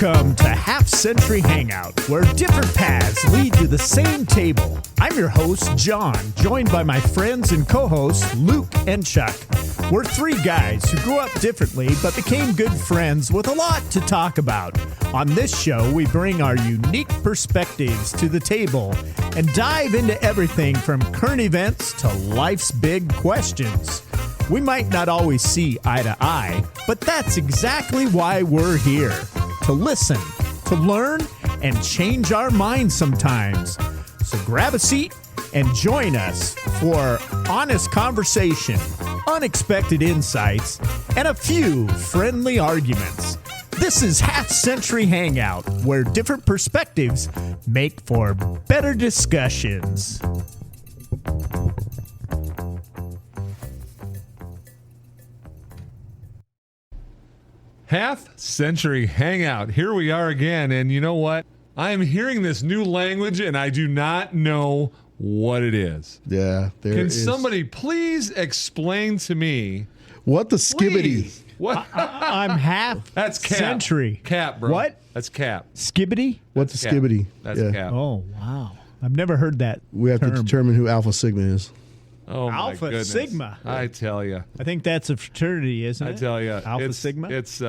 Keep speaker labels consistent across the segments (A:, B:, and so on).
A: Welcome to Half Century Hangout, where different paths lead to the same table. I'm your host, John, joined by my friends and co-hosts, Luke and Chuck. We're three guys who grew up differently but became good friends with a lot to talk about. On this show, we bring our unique perspectives to the table and dive into everything from current events to life's big questions. We might not always see eye to eye, but that's exactly why we're here. To listen, to learn, and change our minds sometimes. So grab a seat and join us for honest conversation, unexpected insights, and a few friendly arguments. This is Half Century Hangout, where different perspectives make for better discussions.
B: Half Century Hangout. Here we are again, and you know what? I am hearing this new language, and I do not know what it is.
C: Yeah,
B: Can somebody please explain to me
C: what the skibidi?
B: Please. What?
A: I'm half
B: That's cap.
A: century.
B: Cap, bro.
A: What?
B: That's cap.
A: Skibidi?
C: What's the
B: Cap.
C: skibidi?
B: That's
C: Yeah.
B: cap.
A: Oh, wow. I've never heard that
C: We have
A: term.
C: to determine who Alpha Sigma is.
B: Oh my
A: Alpha
B: goodness.
A: Sigma.
B: I tell you.
A: I think that's a fraternity, isn't it?
B: I tell you.
A: Alpha
B: it's,
A: Sigma?
B: It's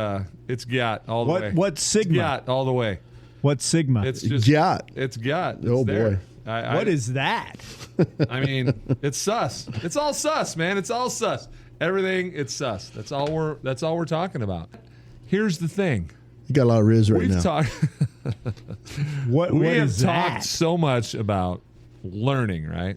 B: GAT all the way.
A: What's Sigma?
B: GAT all the way.
A: What's Sigma?
B: It's just
C: Yacht.
B: It's GAT. It's
C: Oh,
B: there.
C: boy.
A: What is that?
B: I mean, it's sus. It's all sus, man. It's all sus. Everything, it's sus. That's all we're talking about. Here's the thing.
C: You got a lot of riz right
B: We've
C: now.
B: talked
A: What
B: we have
A: is
B: talked
A: that?
B: so much about learning, right?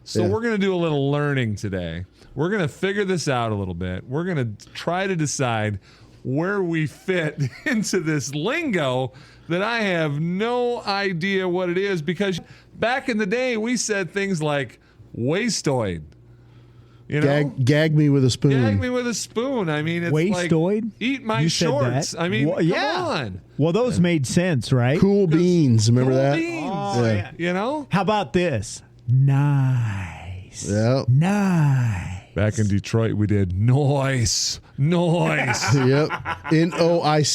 B: So
C: Yeah.
B: we're going to do a little learning today. We're going to figure this out a little bit. We're going to try to decide where we fit into this lingo that I have no idea what it is, because back in the day we said things like wastoid. You know?
C: Gag me with a spoon.
B: Gag me with a spoon. I mean, it's
A: Wastoid?
B: like eat my
A: You said
B: shorts.
A: that?
B: I mean,
A: Well,
B: come
A: yeah.
B: on.
A: Well, those made sense, right?
C: Cool beans. Remember
B: Cool
C: that?
B: beans.
A: Oh,
C: Yeah.
A: yeah.
B: You know?
A: How about this? Nice.
C: Yeah.
A: Nice.
B: Back in Detroit, we did noise.
C: Yep. Noice.
B: Noice.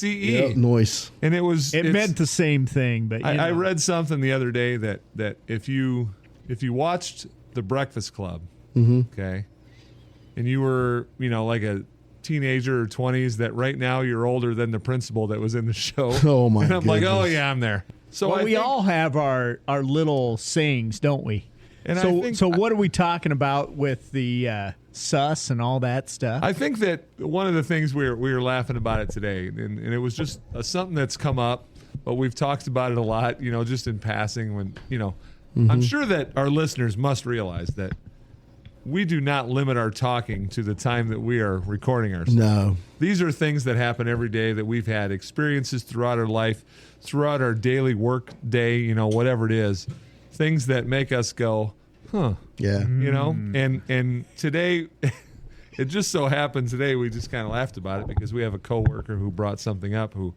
C: Yep. Noise.
B: And it's
A: It meant the same thing, but you
B: I
A: know.
B: read something the other day that if you watched The Breakfast Club, okay, and you were, like a teenager or 20s, that right now you're older than the principal that was in the show.
C: Oh, my
B: And I'm like, oh
C: goodness.
B: yeah, I'm there. So
A: Well,
B: I
A: we
B: think-
A: all have our little sayings, don't we?
B: And
A: so,
B: I think-
A: so what are we talking about with the sus and all that stuff?
B: I think that one of the things we were laughing about it today, and it was just something that's come up, but we've talked about it a lot, just in passing when, I'm sure that our listeners must realize that we do not limit our talking to the time that we are recording ourselves.
C: No.
B: These are things that happen every day, that we've had experiences throughout our life, throughout our daily work day, whatever it is, things that make us go, huh.
C: Yeah.
B: And today, it just so happened today we just kind of laughed about it because we have a coworker who brought something up who,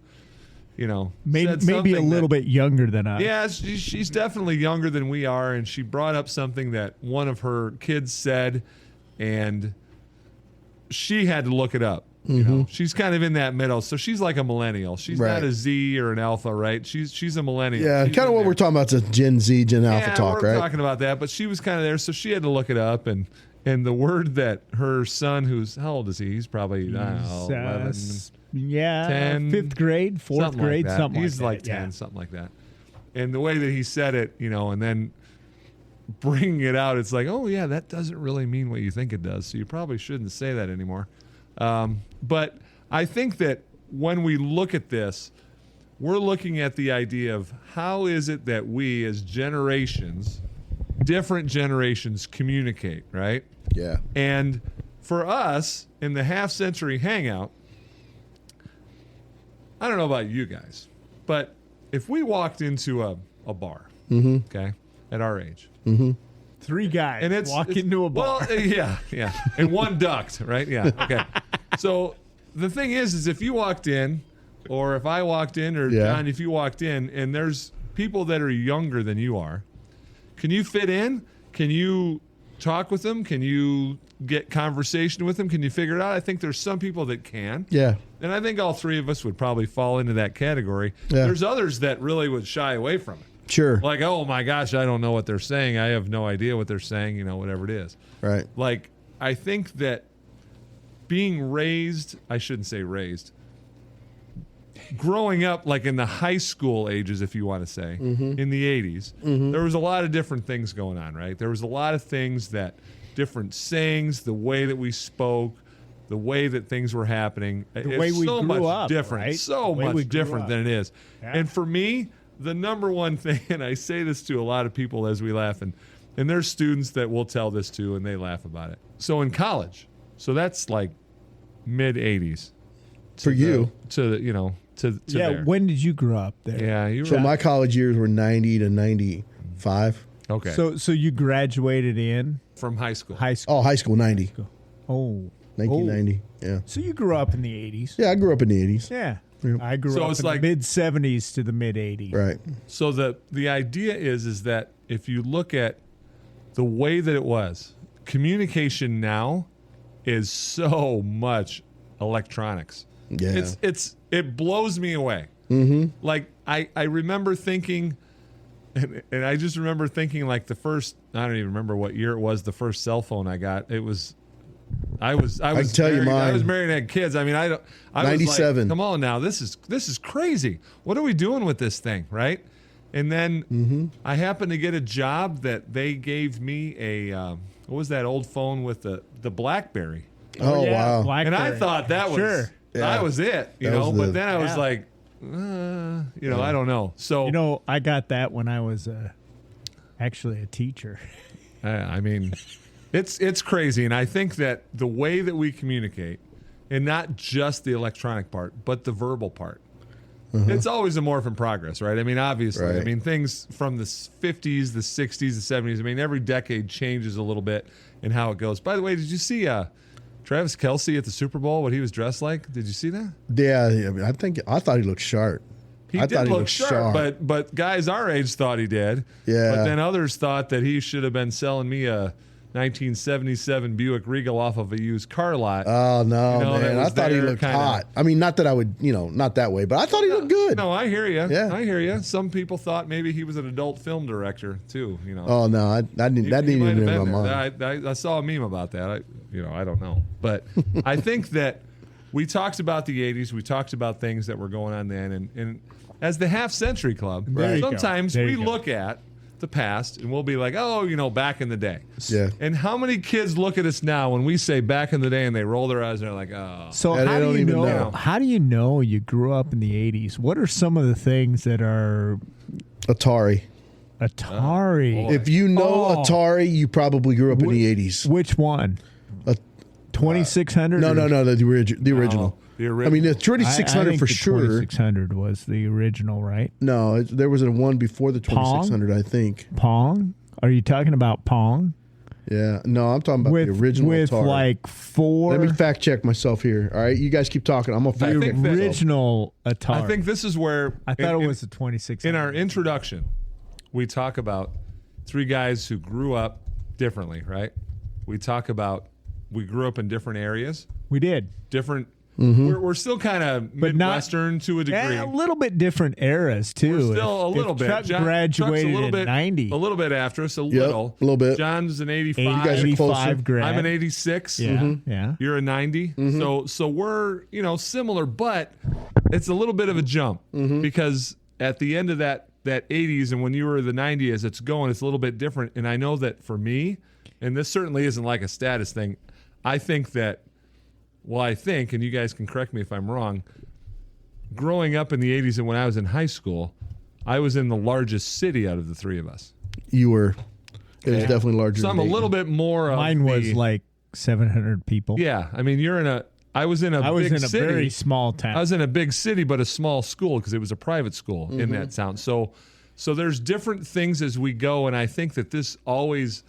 B: said
A: maybe a
B: something
A: little bit younger than us.
B: Yeah, she's definitely younger than we are, and she brought up something that one of her kids said, and she had to look it up. She's kind of in that middle, so she's like a millennial. She's
C: Right.
B: not a Z or an alpha, right? She's a millennial.
C: Yeah.
B: She's
C: Kind of
B: in
C: what
B: there.
C: we're talking about is Gen Z, Gen Alpha
B: Yeah,
C: talk,
B: we're
C: right?
B: talking about that, but she was kind of there, so she had to look it up, and the word that her son, who's how old is he? He's probably I don't know, 11, 10,
A: 5th grade, 4th
B: something
A: grade,
B: like that.
A: something
B: He's
A: like
B: like
A: that.
B: 10,
A: yeah.
B: something like that. And the way that he said it, and then bringing it out, it's like, oh yeah, that doesn't really mean what you think it does, so you probably shouldn't say that anymore. But I think that when we look at this, we're looking at the idea of how is it that we as generations, different generations, communicate, right?
C: Yeah.
B: And for us in the Half Century Hangout, I don't know about you guys, but if we walked into a bar, okay, at our age,
A: Three guys
B: and it's
A: into a bar.
B: Well, yeah, and one ducked, right? Yeah, okay. So the thing is if you walked in, or if I walked in, or
C: Yeah.
B: John, if you walked in, and there's people that are younger than you are, can you fit in? Can you talk with them? Can you get conversation with them? Can you figure it out? I think there's some people that can.
C: Yeah.
B: And I think all three of us would probably fall into that category.
C: Yeah.
B: There's others that really would shy away from it.
C: Sure.
B: Like, oh my gosh, I don't know what they're saying. I have no idea what they're saying, whatever it is.
C: Right.
B: Like, I think that being raised, I shouldn't say raised, growing up like in the high school ages, if you want to say, in the 80s, there was a lot of different things going on, right? There was a lot of things that different sayings, the way that we spoke, the way that things were happening.
A: The way we
B: so
A: grew
B: much
A: up,
B: different,
A: right?
B: so
A: The way we
B: much
A: grew
B: different
A: up.
B: than it is.
A: Yeah.
B: And for me, the number one thing, and I say this to a lot of people as we laugh, and there's students that will tell this to, and they laugh about it. So in college, so that's like mid 80s.
C: For you.
B: To
A: Yeah,
B: there.
A: when did you grow up there?
B: Yeah, you
C: So
B: were
C: my college years were 90 to 95.
B: okay.
A: So you graduated in
B: From high school.
A: high school.
C: Oh, high school 90.
A: Oh.
C: 1990. Yeah.
A: So you grew up in the 80s.
C: Yeah, I grew up in the 80s.
A: Yeah.
C: Yep.
A: I grew
B: So
A: up
B: it's
A: in
B: like-
A: the mid 70s to the mid 80s.
C: Right.
B: So the idea is that if you look at the way that it was, communication now is so much electronics.
C: Yeah.
B: It blows me away. Mm-hmm. Like I remember thinking, and I just remember thinking like the first, I don't even remember what year it was, the first cell phone I got. It was. I was
C: can tell you
B: married, I
C: mine.
B: was married and had kids. I mean, I was
C: 97.
B: like, come on now, this is crazy. What are we doing with this thing, right? And then I happened to get a job that they gave me a what was that old phone with the BlackBerry?
C: Oh,
A: yeah,
C: wow.
A: Blackberry.
B: And I thought that was
A: Sure.
C: Yeah.
B: that was it,
C: That was
B: But
C: the-
B: then I was
A: Yeah.
B: like, I don't know. So
A: I got that when I was actually a teacher.
B: I mean, it's crazy, and I think that the way that we communicate, and not just the electronic part, but the verbal part, it's always a morph in progress, right? I mean, obviously, I
C: Right.
B: mean, things from the 50s, the 60s, the 70s. I mean, every decade changes a little bit in how it goes. By the way, did you see Travis Kelce at the Super Bowl? What he was dressed like? Did you see that?
C: Yeah, I mean, I thought he looked sharp.
B: He
C: I
B: did
C: thought he
B: look
C: looked
B: sharp, but guys our age thought he did.
C: Yeah.
B: But then others thought that he should have been selling me a 1977 Buick Regal off of a used car lot.
C: Oh, no,
B: that
C: man. I
B: was
C: thought he
B: there
C: looked
B: kinda-
C: hot. I mean, not that I would, not that way, but I thought he looked good.
B: No, I hear you.
C: Yeah.
B: I hear you. Some people thought maybe he was an adult film director too.
C: Oh, no, I didn't,
B: He-
C: that
B: he
C: didn't
B: might
C: even
B: have
C: enter
B: been
C: my
B: there.
C: mind.
B: I saw a meme about that. I don't know, but I think that we talked about the '80s. We talked about things that were going on then, and as the Half Century Club,
A: There you go.
B: sometimes
A: There
B: we
A: you go.
B: look at the past and we'll be like, oh, back in the day.
C: Yeah.
B: And how many kids look at us now when we say back in the day and they roll their eyes and they're like, oh.
A: So
C: Yeah, they
A: how do
C: don't
A: you
C: even
A: know?
C: know.
A: How do you know you grew up in the 80s? What are some of the things that are
C: Atari.
A: Atari?
C: If you know
A: Oh.
C: Atari, you probably grew up in the 80s.
A: Which one? 2600?
C: No,
A: or-
C: the original.
B: The original.
C: I mean, the
A: I
C: 2600
A: think
C: for
A: the
C: sure.
A: 2600 was the original, right?
C: No, there was a one before the 2600, I think.
A: Pong? Are you talking about Pong?
C: Yeah. No, I'm talking about the original
A: with
C: Atari.
A: like four.
C: Let me fact check myself here. All right, you guys keep talking. I'm gonna fact
B: think
C: check
B: that-
C: myself.
A: original Atari.
B: I think this is where
A: I thought it was the 2600.
B: in our introduction, we talk about three guys who grew up differently, right? We talk about we grew up in different areas,
A: We did.
B: different.
C: Mm-hmm.
B: We're still kind of
A: But not-
B: Midwestern to a degree.
A: Yeah, a little bit different eras too.
B: We're still a little bit.
A: Chuck
B: Chuck's
A: graduated
B: a little bit,
A: in 90.
B: a little bit after us, a
C: Yep,
B: little.
C: a little bit.
B: John's an 85.
C: You guys are closer.
A: 85 grad.
B: I'm an 86.
A: Yeah, yeah.
B: You're a 90. So we're, similar, but it's a little bit of a jump because at the end of that 80s and when you were the 90s, it's a little bit different. And I know that for me, and this certainly isn't like a status thing, I think that, and you guys can correct me if I'm wrong, growing up in the 80s and when I was in high school, I was in the largest city out of the three of us.
C: You were. It was definitely larger.
B: So I'm a
C: than
B: little bit more of
A: Mine was
B: the-
A: like 700 people.
B: Yeah, I mean, I was in a
A: I was
B: big
A: in a
B: city.
A: very small town.
B: I was in a big city, but a small school because it was a private school in that town. So there's different things as we go, and I think that this always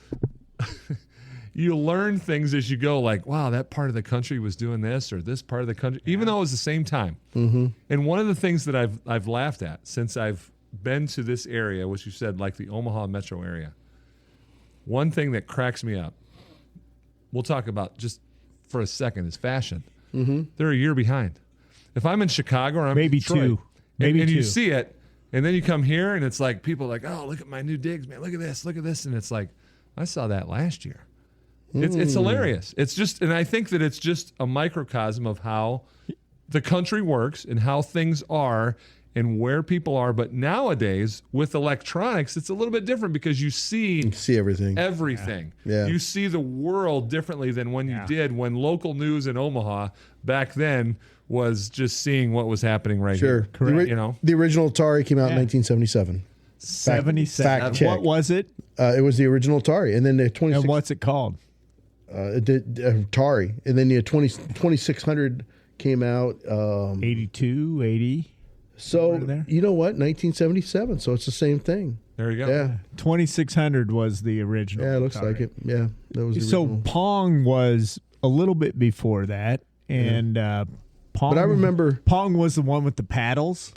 B: you learn things as you go. Like, wow, that part of the country was doing this, or this part of the country, even though it was the same time. And one of the things that I've laughed at since I've been to this area, which you said like the Omaha metro area, one thing that cracks me up we'll talk about just for a second is fashion. Mm-hmm. They're a year behind. If I'm in Chicago or I'm
A: Maybe
B: in Detroit,
A: two. Maybe
B: and
A: two.
B: you see it, and then you come here and it's like people are like, oh, look at my new digs, man. Look at this, and it's like, I saw that last year. It's hilarious. It's just, and I think that it's just a microcosm of how the country works and how things are and where people are. But nowadays with electronics, it's a little bit different because you see
C: everything.
B: Yeah. You see the world differently than when you did when local news in Omaha back then was just seeing what was happening right here.
C: Correct. The original Atari came out in 1977.
A: 77.
C: Fact check.
A: What was it?
C: It was the original Atari, and then the 26.
A: And what's it called?
C: Atari, and then the 2600 came out.
A: 82, 80.
C: So you know what? 1977. So it's the same thing.
B: There you go.
C: Yeah,
A: 2600 was the original.
C: Yeah, it looks like it. Yeah, that was the original.
A: So Pong was a little bit before that, and Pong.
C: But I remember
A: Pong was the one with the paddles.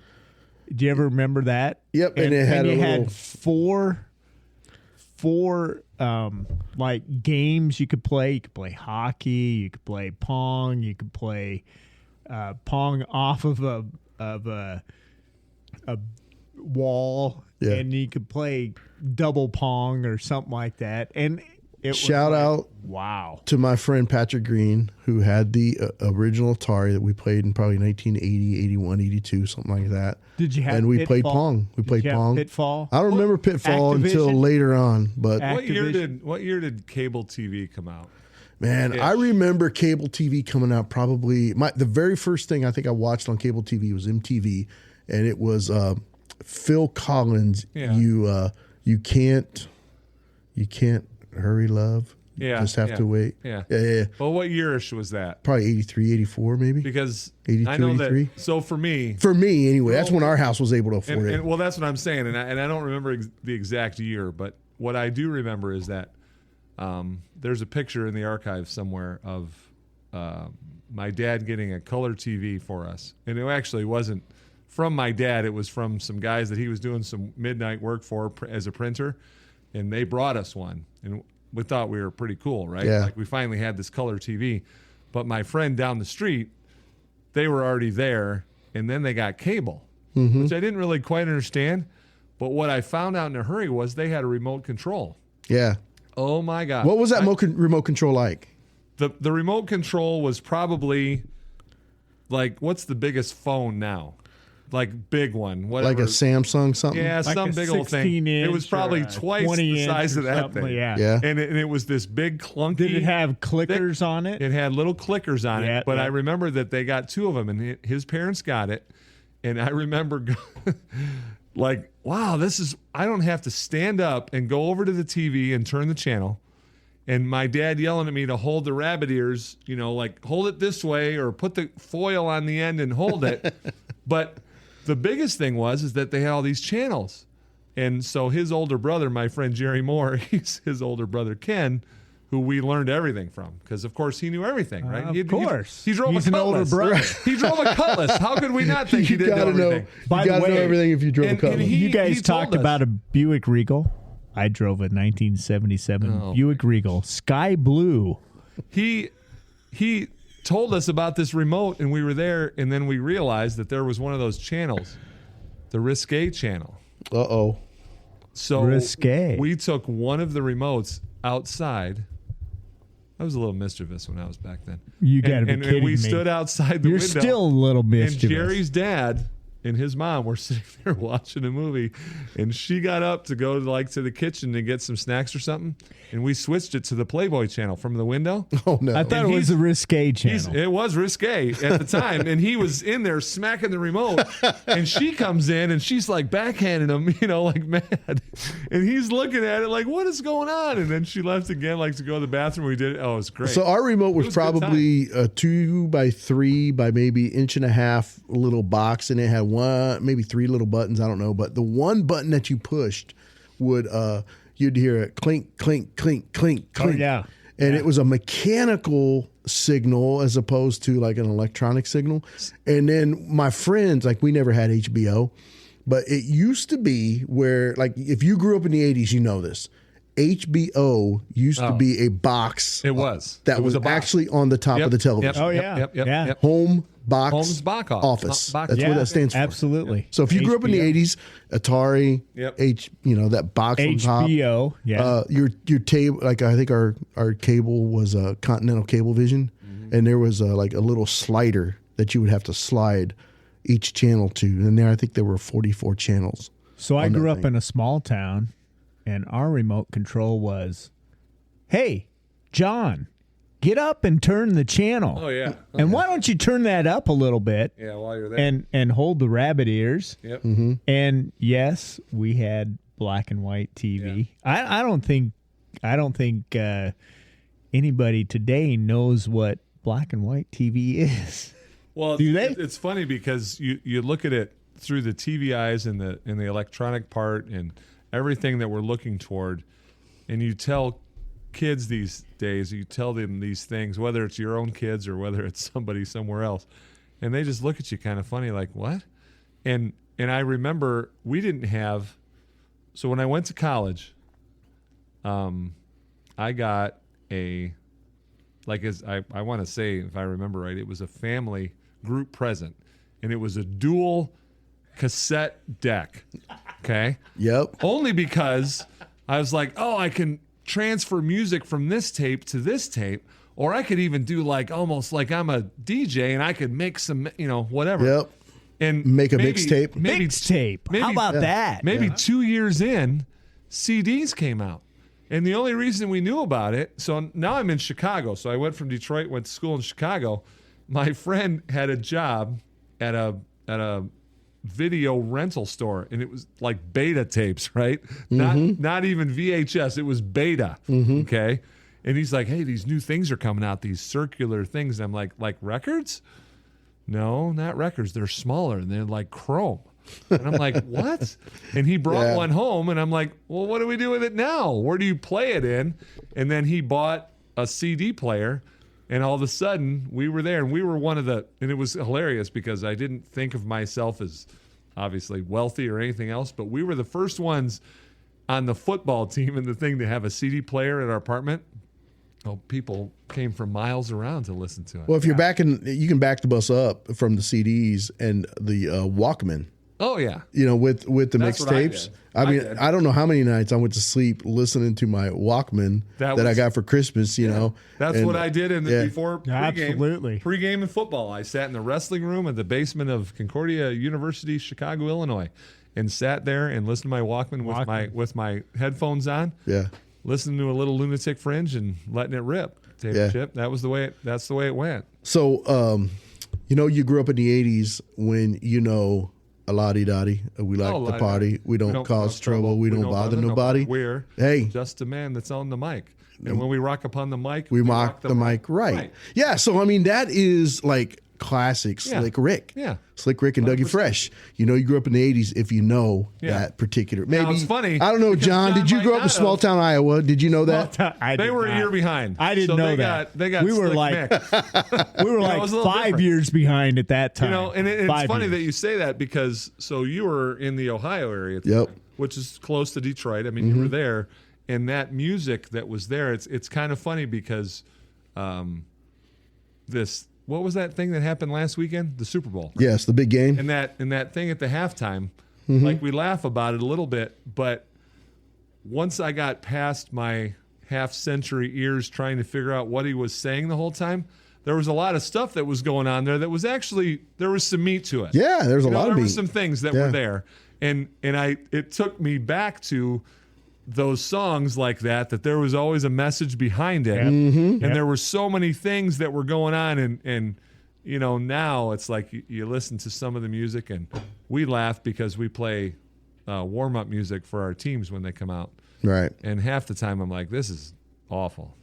A: Do you ever remember that?
C: Yep, and it had
A: had four like games you could play. You could play hockey. You could play Pong. You could play Pong off of a wall, and you could play double Pong or something like that. And
C: shout out to my friend Patrick Green, who had the original Atari that we played in probably 1980, 81, 82, something like that.
A: Did you have
C: And we
A: Pitfall?
C: played Pong. We played Pong.
A: Pitfall?
C: I don't remember Pitfall until later on. But
B: what year did cable TV come out?
C: Man, I remember cable TV coming out probably the very first thing I think I watched on cable TV was MTV, and it was Phil Collins.
B: Yeah.
C: You can't hurry, love. You just have to wait.
B: Yeah.
C: Yeah.
B: Well, what yearish was that?
C: Probably 83, 84 maybe.
B: Because
C: 82,
B: I know
C: 83.
B: that. So for me
C: anyway, that's when our house was able to afford it.
B: And, well, that's what I'm saying, and I don't remember the exact year, but what I do remember is that there's a picture in the archive somewhere of my dad getting a color TV for us, and it actually wasn't from my dad. It was from some guys that he was doing some midnight work for as a printer, and they brought us one, and we thought we were pretty cool, right?
C: Yeah.
B: Like we finally had this color TV. But my friend down the street, they were already there, and then they got cable, which I didn't really quite understand. But what I found out in a hurry was they had a remote control.
C: Yeah.
B: Oh, my God.
C: What was that remote control like?
B: The remote control was probably like, what's the biggest phone now? Like big one, whatever.
C: Like a Samsung something?
B: Yeah,
A: like
B: some big old thing. It was probably twice the size of that thing.
A: Yeah.
B: And it was this big clunky.
A: Did it have clickers on it?
B: It had little clickers on it. But I remember that they got two of them, and his parents got it. And I remember like, wow, I don't have to stand up and go over to the TV and turn the channel. And my dad yelling at me to hold the rabbit ears, like hold it this way or put the foil on the end and hold it. But the biggest thing is that they had all these channels. And so his older brother, my friend Jerry Moore, he's his older brother Ken, who we learned everything from. Because, of course, he knew everything, right?
A: Of course.
B: He drove
A: He's
B: a
A: an older
B: Cutlass.
A: brother.
B: He drove a Cutlass. How could we not think he did know everything?
C: You got to know everything if you drove a Cutlass.
A: You guys talked about a Buick Regal. I drove a 1977 Buick Regal, sky blue.
B: He told us about this remote, and we were there, and then we realized that there was one of those channels, the Risque channel.
C: Uh-oh.
B: So
A: Risque.
B: We took one of the remotes outside. I was a little mischievous when I was back then.
A: You got to be
B: and
A: kidding
B: we
A: me.
B: stood outside the
A: You're
B: window.
A: still a little mischievous.
B: And Jerry's dad and his mom were sitting there watching a movie, and she got up to go to the kitchen to get some snacks or something, and we switched it to the Playboy channel from the window.
C: Oh no!
A: I thought it was the Risque channel.
B: It was Risque at the time, and he was in there smacking the remote, and she comes in and she's like backhanding him, like mad, and he's looking at it like, what is going on? And then she left again, like to go to the bathroom. We did it. Oh, it was great.
C: So our remote was probably a 2x3 by maybe 1.5 inch little box, and it had maybe 3 little buttons. I don't know, but the one button that you pushed would you'd hear it clink, clink, clink, clink, clink.
A: Oh, yeah.
C: And it was a mechanical signal as opposed to like an electronic signal. And then my friends, like we never had HBO, but it used to be where like if you grew up in the 80s, you know this. HBO used to be a box.
B: It was.
C: That was
B: a box.
C: actually on the top of the television.
A: Oh, yeah. Yeah.
C: Home box,
B: Home's box
C: office.
B: box.
C: That's what that stands for.
A: Absolutely.
C: So if you grew up in the
A: HBO.
C: 80s, Atari, that box on top.
A: HBO, yeah.
C: Your table, like I think our cable was a Continental Cablevision, and there was like a little slider that you would have to slide each channel to, and I think there were 44 channels.
A: So I grew up in a small town, and our remote control was, hey, John, get up and turn the channel.
B: Oh, yeah.
A: And why don't you turn that up a little bit?
B: Yeah, while you're there.
A: And hold the rabbit ears.
B: Yep.
A: And yes, we had black and white TV. Yeah. I don't think anybody today knows what black and white TV is.
B: Well,
A: do they?
B: It's funny because you look at it through the TV eyes and the electronic part and everything that we're looking toward, and you tell kids these days, you tell them these things, whether it's your own kids or whether it's somebody somewhere else, and they just look at you kind of funny, like, what? And I remember we didn't have. So when I went to college, I got I want to say, if I remember right, it was a family group present, and it was a dual cassette deck. Okay.
C: Yep.
B: Only because I was like, oh, I can transfer music from this tape to this tape, or I could even do like almost like I'm a DJ and I could make some, whatever.
C: Yep.
B: And
C: make a mixtape.
A: Mixtape. How about that?
B: Maybe 2 years in, CDs came out. And the only reason we knew about it, so now I'm in Chicago. So I went from Detroit, went to school in Chicago. My friend had a job at a video rental store, and it was like beta tapes, right? Not even VHS. It was beta. Okay. And he's like, hey, these new things are coming out, these circular things. And I'm like records? No, not records. They're smaller and they're like chrome. And I'm like, what? And he brought one home, and I'm like, well, what do we do with it now? Where do you play it in? And then he bought a CD player, and all of a sudden we were there, and we were one of the, and it was hilarious because I didn't think of myself as obviously wealthy or anything else, but we were the first ones on the football team and the thing to have a CD player at our apartment. Oh, people came from miles around to listen to it.
C: Well, if you're you can back the bus up from the CDs and the Walkman.
B: Oh yeah,
C: with the
B: That's what I
C: mixtapes.
B: did.
C: I mean, I don't know how many nights I went to sleep listening to my Walkman that I got for Christmas.
B: That's what I did before
A: Absolutely.
B: pregame in football. I sat in the wrestling room at the basement of Concordia University, Chicago, Illinois, and sat there and listened to my Walkman with my headphones on.
C: Yeah,
B: listening to a little Lunatic Fringe and letting it rip. Tape and chip. That's the way it went.
C: So, you grew up in the '80s when a la-di-da-di. We like to party. We don't cause trouble. We don't bother nobody.
B: We're just a man that's on the mic. And when we rock upon the mic,
C: we rock the mic. Right. Yeah. So, I mean, that is like classic Slick Rick.
B: Yeah.
C: Slick Rick and 100%. Dougie Fresh. You grew up in the 80s if you know that particular. Maybe.
B: Now, it's funny.
C: I don't know, John. Did you grow up in small town Iowa? Did you know that?
B: They were a year behind.
A: I didn't know that.
B: They got
A: we were
B: Slick
A: like we were like 5 years behind at that time.
B: And it's funny that you say that because you were in the Ohio area at the time, which is close to Detroit. I mean, you were there, and that music that was there. It's kind of funny because what was that thing that happened last weekend? The Super Bowl.
C: Yes, the big game.
B: And that thing at the halftime, like we laugh about it a little bit, but once I got past my half-century ears trying to figure out what he was saying the whole time, there was a lot of stuff that was going on there that was actually, there was some meat to it.
C: Yeah, there's a lot of meat.
B: There were some things that were there. And it took me back to those songs like that there was always a message behind it. And there were so many things that were going on. And now it's like you listen to some of the music and we laugh because we play warm-up music for our teams when they come out.
C: Right.
B: And half the time I'm like, this is awful.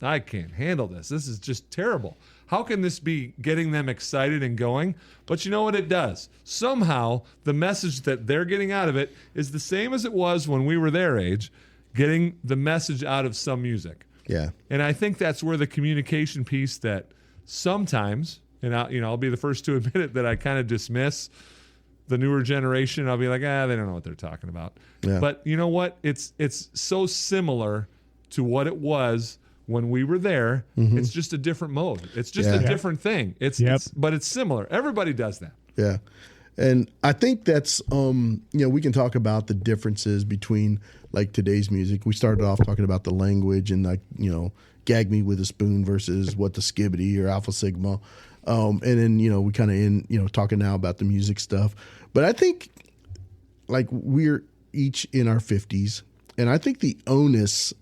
B: I can't handle this. This is just terrible. How can this be getting them excited and going? But you know what it does? Somehow the message that they're getting out of it is the same as it was when we were their age, getting the message out of some music.
C: Yeah.
B: And I think that's where the communication piece that sometimes, and I'll be the first to admit it, that I kind of dismiss the newer generation, I'll be like, they don't know what they're talking about.
C: Yeah.
B: But you know what? It's so similar to what it was when we were there. It's just a different mode. It's just a different thing. But it's similar. Everybody does that.
C: Yeah. And I think that's, we can talk about the differences between like today's music. We started off talking about the language and like, gag me with a spoon versus what the skibidi or alpha sigma. And then, we kind of talking now about the music stuff. But I think like we're each in our 50s. And I think the onus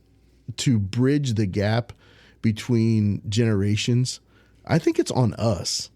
C: to bridge the gap between generations, I think it's on us.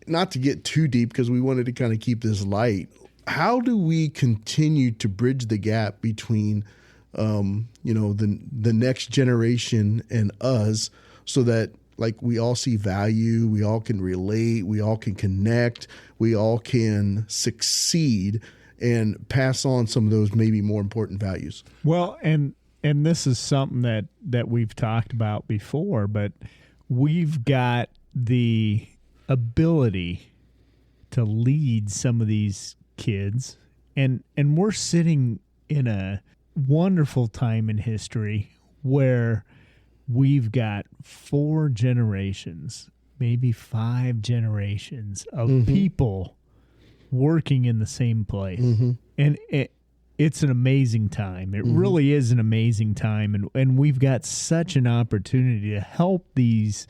C: Not to get too deep because we wanted to kind of keep this light. How do we continue to bridge the gap between, the next generation and us, so that like we all see value, we all can relate, we all can connect, we all can succeed and pass on some of those maybe more important values?
A: Well, and this is something that we've talked about before, but we've got the ability to lead some of these kids, and we're sitting in a wonderful time in history where we've got 4 generations, maybe 5 generations of people working in the same place. And it's an amazing time. It really is an amazing time, and we've got such an opportunity to help these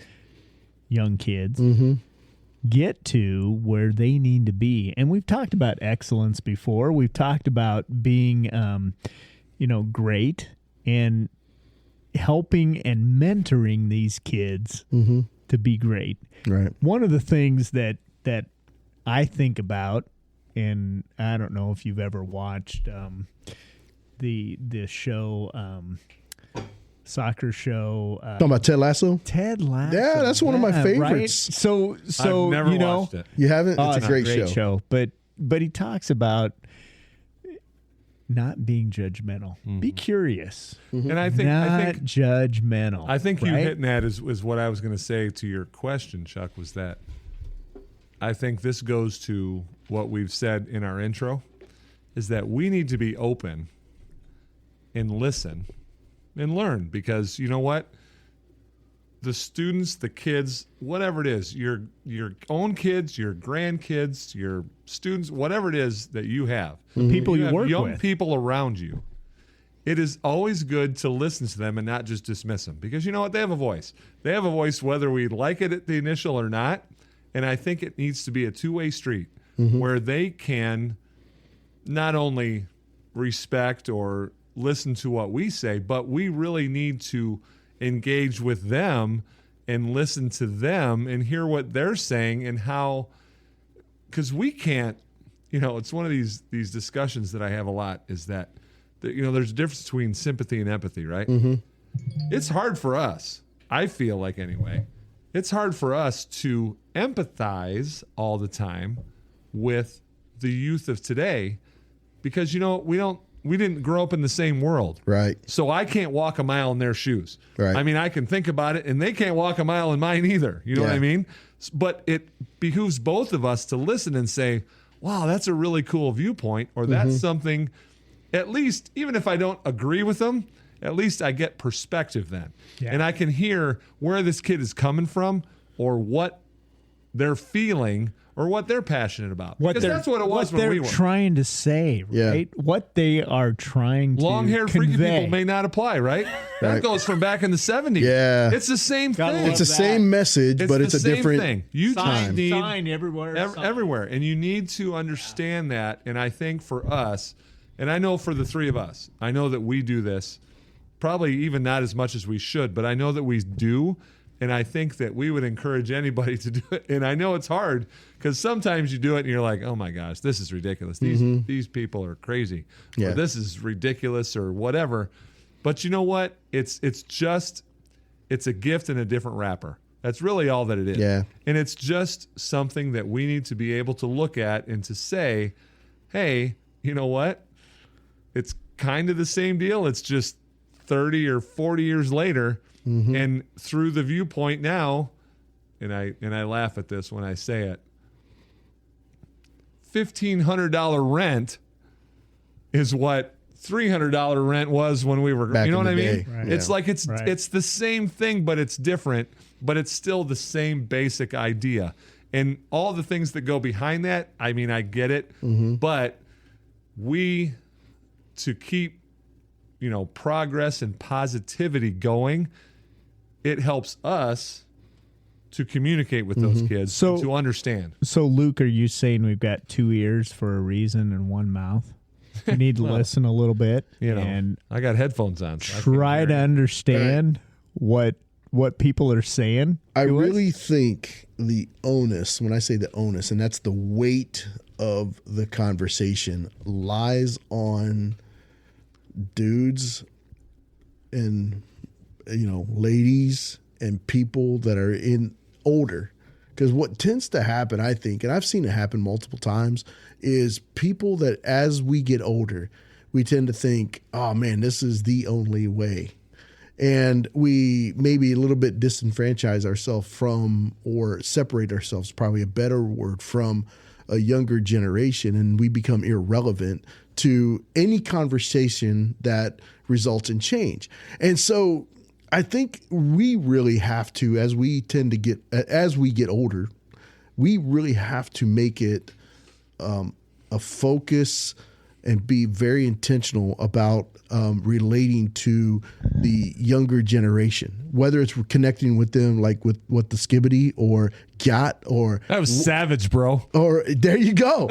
A: young kids get to where they need to be. And we've talked about excellence before. We've talked about being, great and helping and mentoring these kids to be great.
C: Right.
A: One of the things that I think about, and I don't know if you've ever watched the show, soccer show.
C: Talking about Ted Lasso?
A: Ted Lasso.
C: Yeah, that's one of my favorites.
A: Right? So
B: I've never watched it.
C: You haven't?
A: Oh,
C: It's a great show.
A: But he talks about not being judgmental. Be curious.
B: And I think
A: Judgmental.
B: I think you hitting that is what I was going to say to your question, Chuck, was that I think this goes to what we've said in our intro, is that we need to be open and listen and learn, because you know what? The students, the kids, whatever it is, your own kids, your grandkids, your students, whatever it is that you have,
A: people you
B: have
A: work
B: young
A: with,
B: people around you, it is always good to listen to them and not just dismiss them, because you know what? They have a voice. They have a voice whether we like it at the initial or not, and I think it needs to be a two-way street where they can not only respect or listen to what we say, but we really need to engage with them and listen to them and hear what they're saying and how, because we can't, it's one of these discussions that I have a lot, is that there's a difference between sympathy and empathy, right? It's hard for us, I feel like anyway, it's hard for us to empathize all the time with the youth of today, because we didn't grow up in the same world.
C: Right.
B: So I can't walk a mile in their shoes.
C: Right.
B: I mean, I can think about it, and they can't walk a mile in mine either. You know what I mean? But it behooves both of us to listen and say, wow, that's a really cool viewpoint, or that's something, at least, even if I don't agree with them, at least I get perspective then. Yeah. And I can hear where this kid is coming from, or what they're feeling, or what they're passionate about. Because that's what it was when we were.
A: What they're trying to say, right? Yeah. What they are trying to
B: Long-haired freaky people may not apply, right? That goes from back in the 70s.
C: Yeah.
B: It's the same thing.
C: It's the same message, but it's a different
B: thing. You
A: sign everywhere.
B: Everywhere. And you need to understand that. And I think for us, and I know for the three of us, I know that we do this, probably even not as much as we should, but I know that we do. And I think that we would encourage anybody to do it. And I know it's hard, because sometimes you do it and you're like, oh my gosh, this is ridiculous. These people are crazy.
C: Yeah.
B: Or this is ridiculous, or whatever. But you know what? It's a gift in a different wrapper. That's really all that it is.
C: Yeah.
B: And it's just something that we need to be able to look at and to say, hey, you know what? It's kind of the same deal. It's just 30 or 40 years later. And through the viewpoint now, and I laugh at this when I say it, $1,500 rent is what $300 rent was when we were,
C: Back
B: you know
C: in
B: what I
C: the
B: mean?
C: day.
A: Right.
B: It's like it's
A: Right.
B: the same thing, but it's different, but it's still the same basic idea. And all the things that go behind that, I mean, I get it, but to keep, progress and positivity going, it helps us to communicate with those kids,
A: So-
B: to understand.
A: So, Luke, are you saying we've got 2 ears for a reason and 1 mouth? You need to listen a little bit and
B: I got headphones on. So I can't
A: try
B: hear
A: to
B: it.
A: understand what people are saying.
C: I
A: to us.
C: really think the onus, when I say the onus, and that's the weight of the conversation, lies on dudes and ladies and people that are in older. Because what tends to happen, I think, and I've seen it happen multiple times, is people that as we get older, we tend to think, oh man, this is the only way. And we maybe a little bit disenfranchise ourselves from, or separate ourselves, probably a better word, from a younger generation, and we become irrelevant to any conversation that results in change. And so I think we really have to, as we get older, we really have to make it a focus and be very intentional about relating to the younger generation, whether it's connecting with them like with what the skibidi or got or
B: That was savage, bro.
C: or there you go.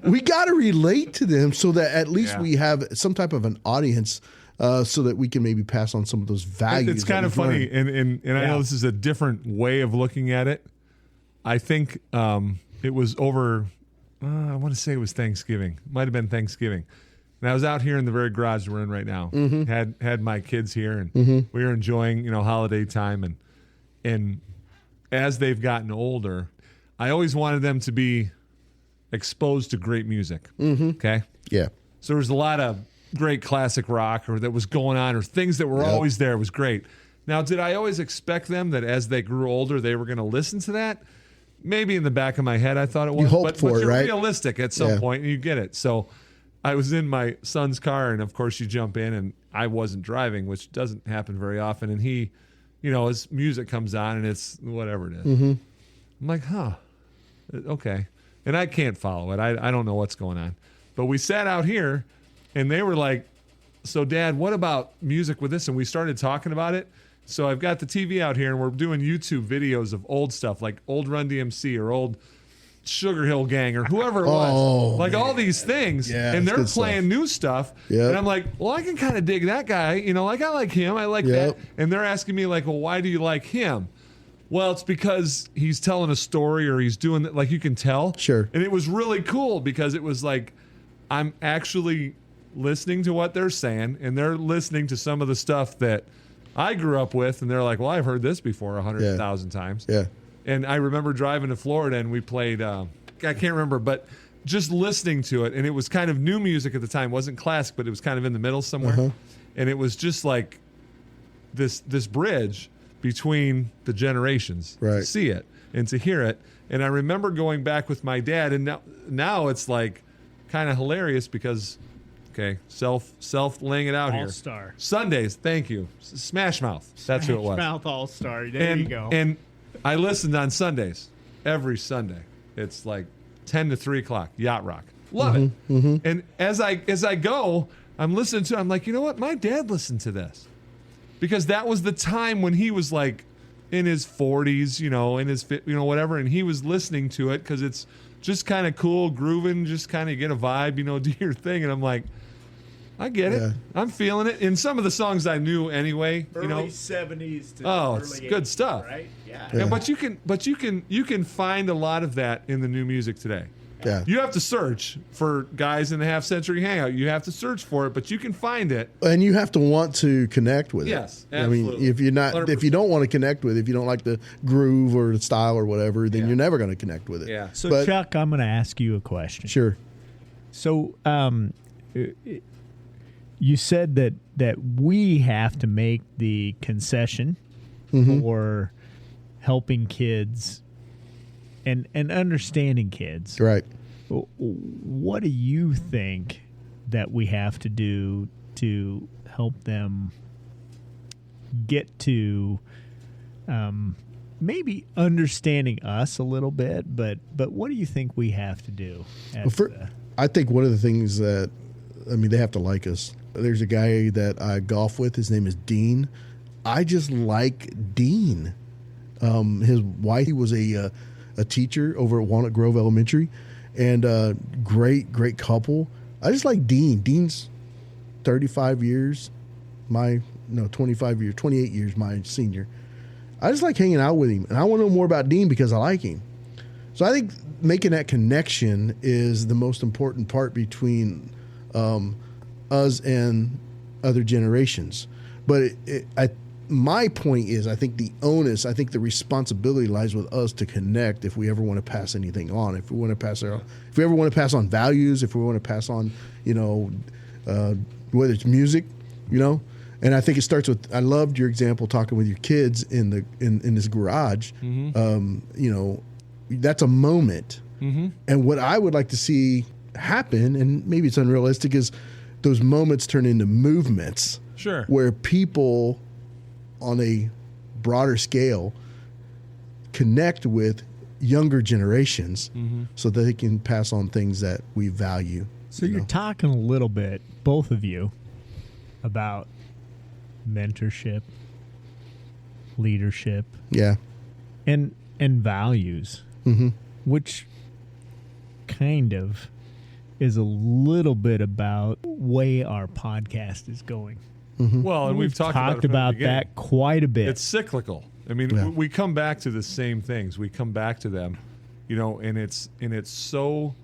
C: We got to relate to them so that at least
B: Yeah.
C: we have some type of an audience so that we can maybe pass on some of those values.
B: It's kind of funny, and I know this is a different way of looking at it. I think it was over, I want to say it was Thanksgiving. Might have been Thanksgiving. And I was out here in the very garage we're in right now. Had my kids here, and we were enjoying, holiday time. And as they've gotten older, I always wanted them to be exposed to great music. Okay?
C: Yeah.
B: So there was a lot of great classic rock or that was going on, or things that were always there. It was great. Now, did I always expect them that as they grew older, they were going to listen to that? Maybe in the back of my head, I thought it was.
C: hoped
B: but
C: for it,
B: you're
C: right?
B: realistic at some point, and you get it. So I was in my son's car, and of course you jump in, and I wasn't driving, which doesn't happen very often. And he, his music comes on, and it's whatever it is. I'm like, huh, okay. And I can't follow it. I don't know what's going on. But we sat out here, and they were like, so Dad, what about music with this? And we started talking about it. So I've got the TV out here, and we're doing YouTube videos of old stuff, like old Run DMC or old Sugar Hill Gang or whoever it was. Like all these things.
C: Yeah,
B: and
C: that's
B: they're
C: good
B: playing
C: stuff.
B: new stuff.
C: Yep.
B: And I'm like, well, I can kind of dig that guy. Like I like him. I like
C: Yep.
B: that. And they're asking me like, well, why do you like him? Well, it's because he's telling a story or he's doing that. Like you can tell.
C: Sure.
B: And it was really cool because it was like, I'm actually listening to what they're saying, and they're listening to some of the stuff that I grew up with, and they're like, well, I've heard this before 100,000 times.
C: Yeah.
B: And I remember driving to Florida, and we played, I can't remember, but just listening to it, and it was kind of new music at the time. It wasn't classic, but it was kind of in the middle somewhere. And it was just like this bridge between the generations to
C: Right.
B: see it and to hear it. And I remember going back with my dad, and now it's like kind of hilarious because, okay, self laying it out here.
A: All-star.
B: Sundays, thank you. Smash Mouth. That's who it was.
A: Mouth All-Star. There you go.
B: And I listened on Sundays, every Sunday. It's like 10 to 3 o'clock, yacht rock. Love it. And as I go, I'm listening to it. I'm like, you know what? My dad listened to this. Because that was the time when he was like in his 40s, in his, whatever. And he was listening to it because it's just kind of cool, grooving, just kind of get a vibe, do your thing. And I'm like, I get it.
C: Yeah.
B: I'm feeling it. And some of the songs I knew anyway,
A: early 70s to
B: Oh,
A: early
B: it's good
A: 80s,
B: stuff.
A: right? Yeah.
C: Yeah.
B: but you can find a lot of that in the new music today.
C: Yeah.
B: You have to search for Guys in the Half Century Hangout. You have to search for it, but you can find it.
C: And you have to want to connect with it.
B: Yes,
C: I mean,
B: absolutely.
C: if you don't want to connect with it, if you don't like the groove or the style or whatever, then you're never going to connect with it.
B: Yeah.
A: So,
C: But-
A: Chuck, I'm going to ask you a question.
C: Sure.
A: So, you said that we have to make the concession for helping kids and understanding kids.
C: Right.
A: What do you think that we have to do to help them get to maybe understanding us a little bit, but what do you think we have to do?
C: I think one of the things that, they have to like us. There's a guy that I golf with. His name is Dean. I just like Dean. His wife, he was a teacher over at Walnut Grove Elementary, and great couple. I just like Dean. Dean's 35 years, 25 years, 28 years my senior. I just like hanging out with him, and I want to know more about Dean because I like him. So I think making that connection is the most important part between us and other generations. But my point is, I think the onus, the responsibility lies with us to connect if we ever want to pass anything on. If we ever want to pass on values, if we want to pass on, whether it's music, And I think it starts with, I loved your example talking with your kids in this garage. Mm-hmm. That's a moment. Mm-hmm. And what I would like to see happen, and maybe it's unrealistic, is those moments turn into movements.
B: Sure.
C: Where people on a broader scale connect with younger generations, mm-hmm. so that they can pass on things that we value.
A: So you're talking a little bit, both of you, about mentorship, leadership, and values, mm-hmm. which kind of is a little bit about way our podcast is going.
B: Mm-hmm. Well, and we've talked about
A: that quite a bit.
B: It's cyclical. We come back to the same things. We come back to them, and it's so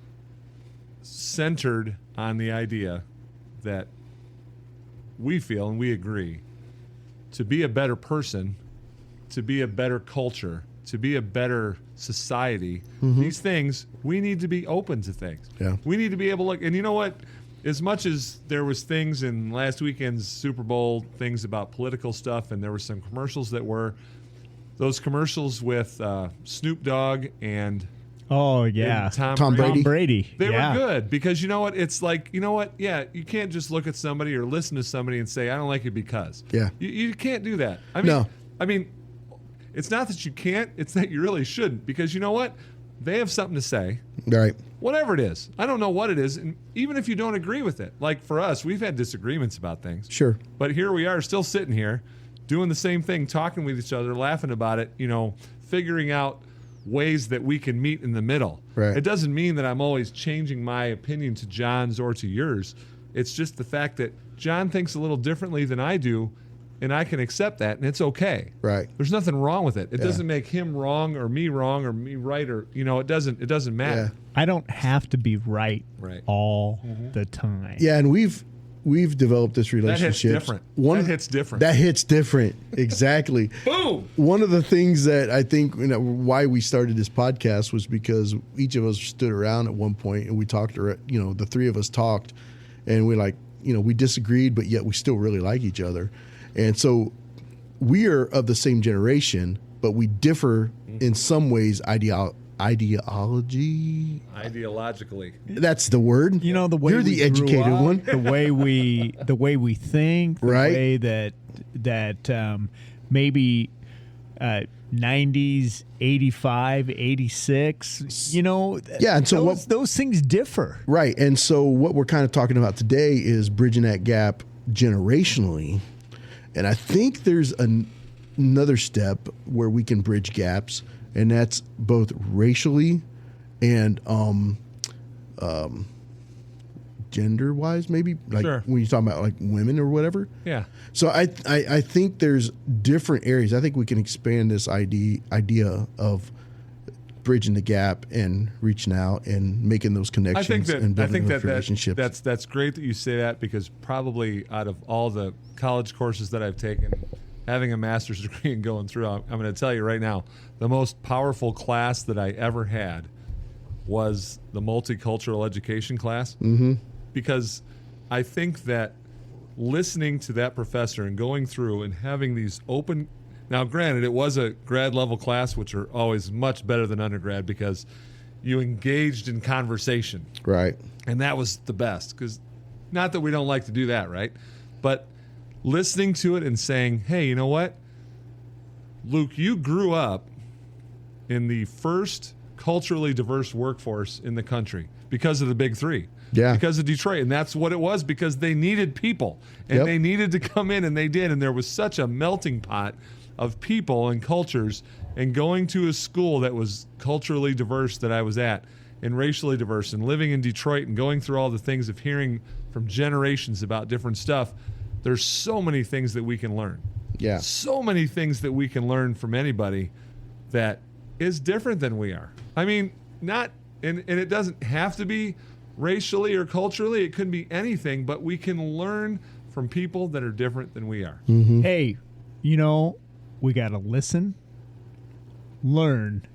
B: centered on the idea that we feel and we agree to be a better person, to be a better culture, to be a better society. Mm-hmm. These things, we need to be open to things.
C: Yeah.
B: We need to be able to look. And you know what? As much as there was things in last weekend's Super Bowl, things about political stuff, and there were some commercials that were those commercials with Snoop Dogg and
C: Tom Brady.
B: They were good because you know what? It's like, yeah, you can't just look at somebody or listen to somebody and say, I don't like it because.
C: Yeah.
B: You can't do that.
C: No.
B: It's not that you can't, it's that you really shouldn't, because you know what? They have something to say.
C: Right.
B: Whatever it is. I don't know what it is. And even if you don't agree with it, like for us, we've had disagreements about things.
C: Sure.
B: But here we are still sitting here doing the same thing, talking with each other, laughing about it, figuring out ways that we can meet in the middle.
C: Right.
B: It doesn't mean that I'm always changing my opinion to John's or to yours. It's just the fact that John thinks a little differently than I do, and I can accept that, and it's okay.
C: Right.
B: There's nothing wrong with it. It doesn't make him wrong or me right, or it doesn't matter.
A: Yeah. I don't have to be right all
B: mm-hmm.
A: the time.
C: Yeah, and we've developed this relationship.
B: That hits different.
C: That hits different. Exactly.
B: Boom.
C: One of the things that I think why we started this podcast was because each of us stood around at one point and we talked. The three of us talked, and we disagreed, but yet we still really like each other. And so we are of the same generation, but we differ in some ways ideologically. That's the word.
A: The way
C: you're the educated one.
A: The way we think, the way that maybe 90s, 85, 86,
C: and so
A: those things differ.
C: Right. And so what we're kind of talking about today is bridging that gap generationally. And I think there's another step where we can bridge gaps, and that's both racially and gender-wise, maybe. When you're talking about women or whatever.
B: Yeah.
C: So I think there's different areas. I think we can expand this idea of bridging the gap and reaching out and making those connections and building those relationships.
B: That's great that you say that, because probably out of all the college courses that I've taken, having a master's degree and going through, I'm going to tell you right now, the most powerful class that I ever had was the multicultural education class.
C: Mm-hmm.
B: Because I think that listening to that professor and going through and having these open. Now, granted, it was a grad level class, which are always much better than undergrad because, you engaged in conversation.
C: Right.
B: And that was the best, because not that we don't like to do that, right? But listening to it and saying, hey, you know what? Luke, you grew up in the first culturally diverse workforce in the country because of the big three.
C: Yeah.
B: Because of Detroit. And that's what it was, because they needed people. And they needed to come in, and they did. And there was such a melting pot of people and cultures. And going to a school that was culturally diverse that I was at, and racially diverse, and living in Detroit and going through all the things of hearing from generations about different stuff, there's so many things that we can learn.
C: Yeah.
B: So many things that we can learn from anybody that is different than we are. I mean, not, and it doesn't have to be racially or culturally. It could be anything, but we can learn from people that are different than we are.
C: Mm-hmm.
A: Hey, we got to listen, learn,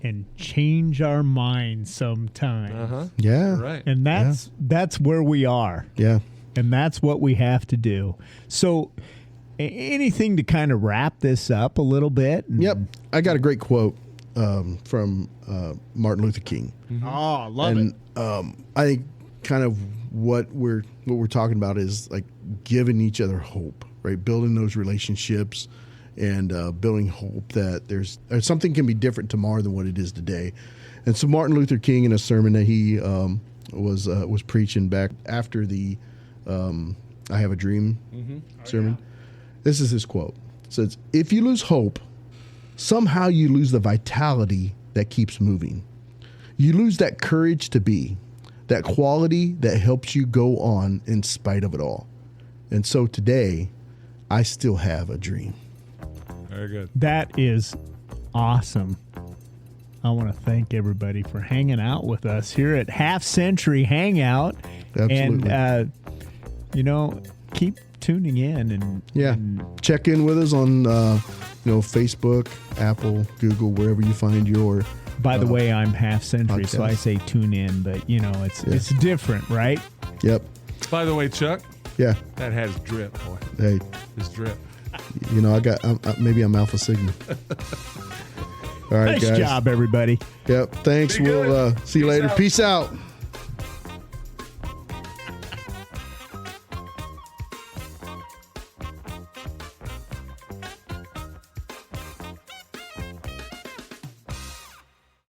A: and change our minds sometimes.
C: Yeah.
B: Right.
A: And that's where we are.
C: Yeah.
A: And that's what we have to do. So anything to kind of wrap this up a little bit?
C: Yep. I got a great quote from Martin Luther King.
A: Oh, I love it.
C: I think kind of what we're talking about is like giving each other hope, right? Building those relationships and building hope that there's something can be different tomorrow than what it is today. And so Martin Luther King, in a sermon that he was preaching back after the I Have a Dream sermon, this is his quote. It says, "If you lose hope, somehow you lose the vitality that keeps moving. You lose that courage to be, that quality that helps you go on in spite of it all. And so today, I still have a dream."
B: Very good.
A: That is awesome. I want to thank everybody for hanging out with us here at Half Century Hangout.
C: Absolutely.
A: And, keep tuning in. And
C: Check in with us on, Facebook, Apple, Google, wherever you find your...
A: By the way, I'm Half Century,
C: podcast.
A: so I say tune in, but, it's different, right?
C: Yep.
B: By the way, Chuck,
C: Yeah.
B: that has drip, boy.
C: Hey,
B: It's drip.
C: maybe I'm Alpha Sigma. All right,
A: Nice
C: guys.
A: job, everybody.
C: Yep. Thanks.
B: Be good.
C: We'll see you
B: Peace
C: later.
B: out.
C: Peace out.